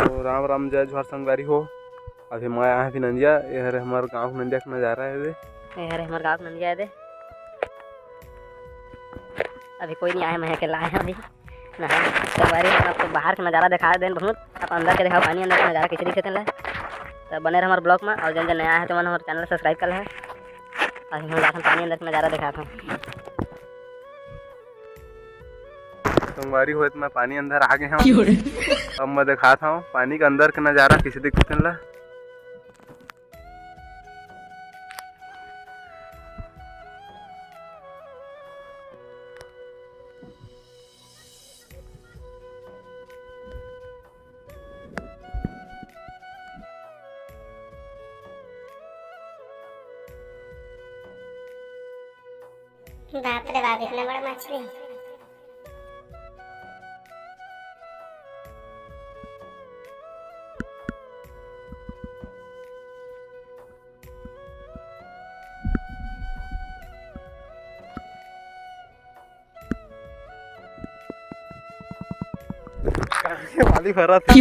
तो राम राम जय जोहार संगवारी हो। अभी मैं आया भी नंदिया, ये हरे हमारे गाँव नंदिया का नज़ारा है। ये हरे हमारे गाँव नंदिया है। अभी कोई नहीं आया, मैं अकेला आया अभी नहा। संगवारी आपको बाहर का नज़ारा दिखा दें बहुत, आप अंदर के दिखाओ पानी अंदर का नज़ारा किसी दिखे ला। तो बने रहे हमारे ब्लॉग में, और जन जन नया है तो मैंने हमारे चैनल सब्सक्राइब कर है। अभी हम जाकर पानी अंदर का नज़ारा दिखाता हूँ। संगवारी हो तो मैं पानी अंदर आ गया हूँ। अब मैं दिखाता हूँ पानी के अंदर का नज़ारा किसी दिखते ला। बाप रे बाप, इतना बड़ा मछली। वाली भरा था।